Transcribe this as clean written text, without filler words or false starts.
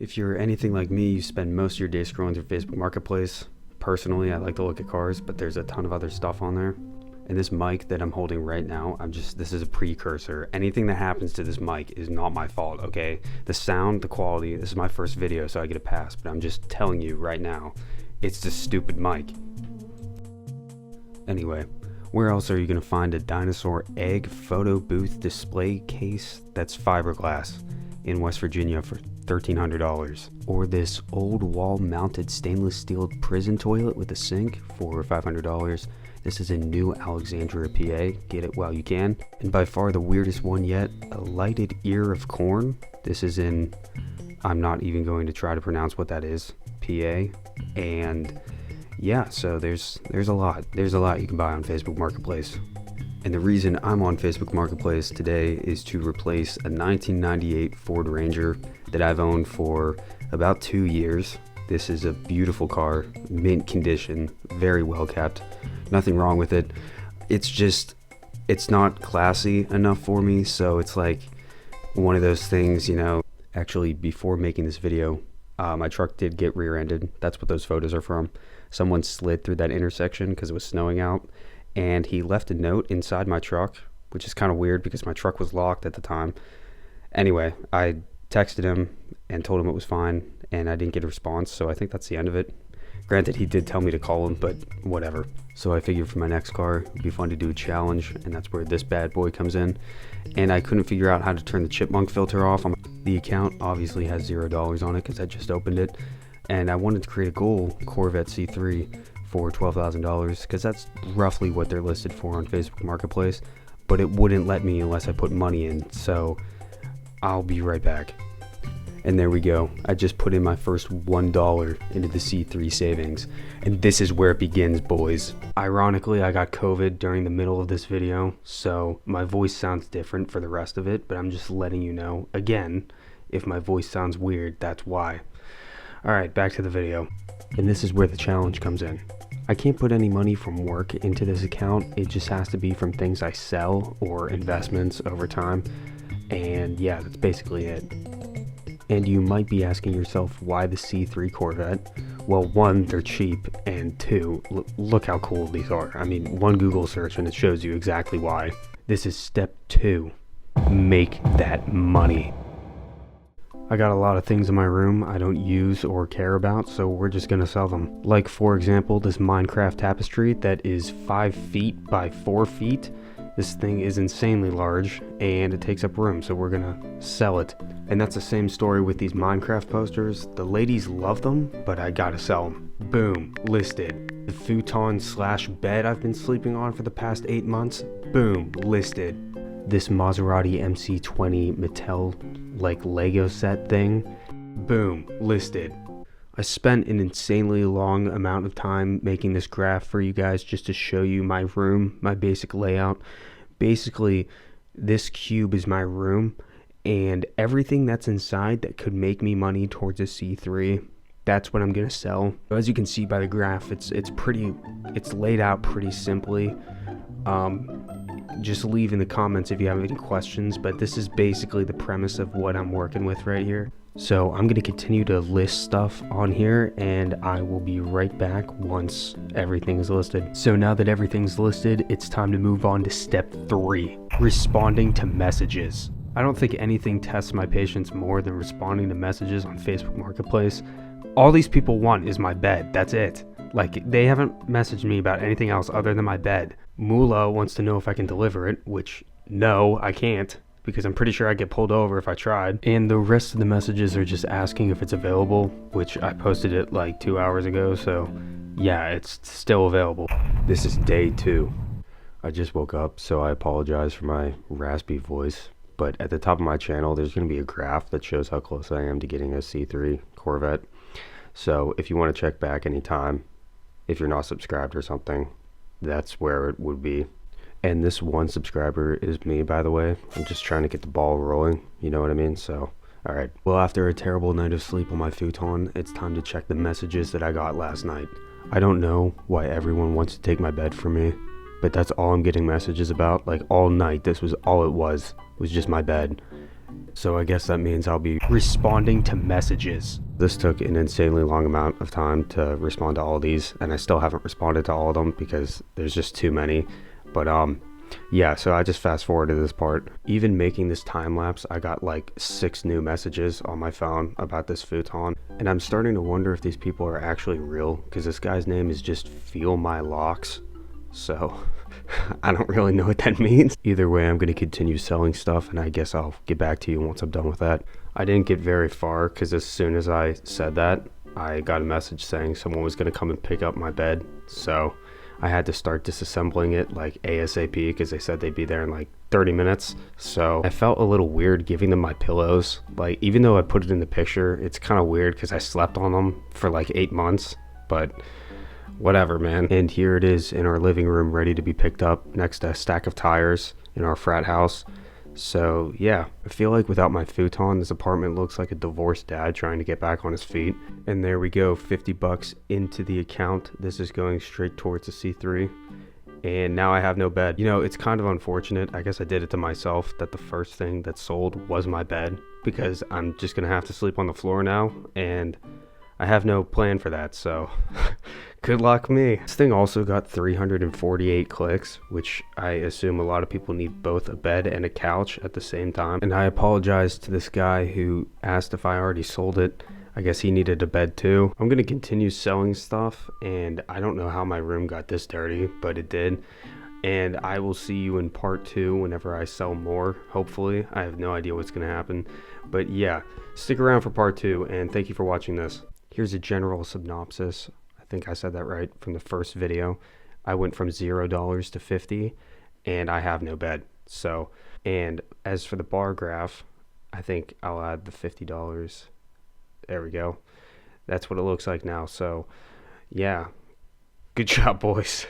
If you're anything like me, you spend most of your day scrolling through Facebook Marketplace. Personally, I like to look at cars, but there's a ton of other stuff on there. And this mic that I'm holding right now, this is a precursor. Anything that happens to this mic is not my fault, okay? The sound, the quality, this is my first video, so I get a pass, but I'm just telling you right now, it's the stupid mic. Anyway, where else are you gonna find a dinosaur egg photo booth display case that's fiberglass in West Virginia for $1,300? Or this old wall mounted stainless steel prison toilet with a sink for $500? This is in New Alexandria, PA. Get it while you can. And by far the weirdest one yet, a lighted ear of corn. This is in, I'm not even going to try to pronounce what that is, PA. And yeah, so there's a lot. There's a lot you can buy on Facebook Marketplace. And the reason I'm on Facebook Marketplace today is to replace a 1998 Ford Ranger that I've owned for about 2 years. This is a beautiful car, mint condition, very well kept. Nothing wrong with it. It's not classy enough for me, so it's like one of those things, you know. Actually, before making this video, my truck did get rear-ended. That's what those photos are from. Someone slid through that intersection because it was snowing out, and he left a note inside my truck, which is kind of weird because my truck was locked at the time. Anyway, I texted him and told him it was fine, and I didn't get a response, so I think that's the end of it. Granted, he did tell me to call him, but whatever. So I figured for my next car, it'd be fun to do a challenge, and that's where this bad boy comes in. And I couldn't figure out how to turn the chipmunk filter off. The account obviously has $0 on it because I just opened it. And I wanted to create a goal Corvette C3 for $12,000 because that's roughly what they're listed for on Facebook Marketplace. But it wouldn't let me unless I put money in, so I'll be right back. And there we go. I just put in my first $1 into the C3 savings. And this is where it begins, boys. Ironically, I got COVID during the middle of this video, so my voice sounds different for the rest of it, but I'm just letting you know. Again, if my voice sounds weird, that's why. Alright, back to the video. And this is where the challenge comes in. I can't put any money from work into this account. It just has to be from things I sell or investments over time. And yeah, that's basically it. And you might be asking yourself, why the C3 Corvette? Well, one, they're cheap, and two, look how cool these are. I mean, one Google search and it shows you exactly why. This is step 2. Make that money. I got a lot of things in my room I don't use or care about, so we're just gonna sell them. Like, for example, this Minecraft tapestry that is 5 feet by 4 feet. This thing is insanely large and it takes up room, so we're gonna sell it. And that's the same story with these Minecraft posters. The ladies love them, but I gotta sell them. Boom, listed. The futon / bed I've been sleeping on for the past 8 months. Boom, listed. This Maserati MC20 Mattel like Lego set thing. Boom, listed. I spent an insanely long amount of time making this graph for you guys just to show you my room, my basic layout. Basically, this cube is my room, and everything that's inside that could make me money towards a C3, that's what I'm gonna sell. As you can see by the graph, it's laid out pretty simply. Just leave in the comments if you have any questions, but this is basically the premise of what I'm working with right here. So I'm going to continue to list stuff on here, and I will be right back once everything is listed. So now that everything's listed, it's time to move on to step 3, responding to messages. I don't think anything tests my patience more than responding to messages on Facebook Marketplace. All these people want is my bed, that's it. Like, they haven't messaged me about anything else other than my bed. Mula wants to know if I can deliver it, which, no, I can't, because I'm pretty sure I'd get pulled over if I tried. And the rest of the messages are just asking if it's available, which I posted it like 2 hours ago, so yeah, it's still available. This is day 2. I just woke up, so I apologize for my raspy voice, but at the top of my channel, there's going to be a graph that shows how close I am to getting a C3 Corvette. So if you want to check back anytime, if you're not subscribed or something, that's where it would be. And this one subscriber is me, by the way. I'm just trying to get the ball rolling, you know what I mean? So, alright. Well, after a terrible night of sleep on my futon, it's time to check the messages that I got last night. I don't know why everyone wants to take my bed from me, but that's all I'm getting messages about. Like, all night, this was all it was just my bed. So I guess that means I'll be responding to messages. This took an insanely long amount of time to respond to all these, and I still haven't responded to all of them because there's just too many. But yeah, so I just fast forwarded this part. Even making this time lapse, I got like 6 new messages on my phone about this futon, and I'm starting to wonder if these people are actually real, because this guy's name is just Feel My Locks. So I don't really know what that means. Either way, I'm going to continue selling stuff, and I guess I'll get back to you once I'm done with that. I didn't get very far because as soon as I said that, I got a message saying someone was going to come and pick up my bed. So I had to start disassembling it like ASAP because they said they'd be there in like 30 minutes. So I felt a little weird giving them my pillows. Like, even though I put it in the picture, it's kind of weird because I slept on them for like 8 months, but whatever, man. And here it is in our living room, ready to be picked up next to a stack of tires in our frat house. So yeah, I feel like without my futon, this apartment looks like a divorced dad trying to get back on his feet. And there we go, 50 bucks into the account. This is going straight towards the C3. And now I have no bed. You know, it's kind of unfortunate. I guess I did it to myself that the first thing that sold was my bed, because I'm just gonna have to sleep on the floor now, and I have no plan for that, so good luck me. This thing also got 348 clicks, which I assume a lot of people need both a bed and a couch at the same time. And I apologize to this guy who asked if I already sold it. I guess he needed a bed too. I'm gonna continue selling stuff, and I don't know how my room got this dirty, but it did. And I will see you in part 2 whenever I sell more, hopefully. I have no idea what's gonna happen. But yeah, stick around for part 2, and thank you for watching this. Here's a general synopsis. I think I said that right from the first video. I went from $0 to 50, and I have no bed. So, and as for the bar graph, I think I'll add the $50. There we go. That's what it looks like now. So yeah, good job, boys.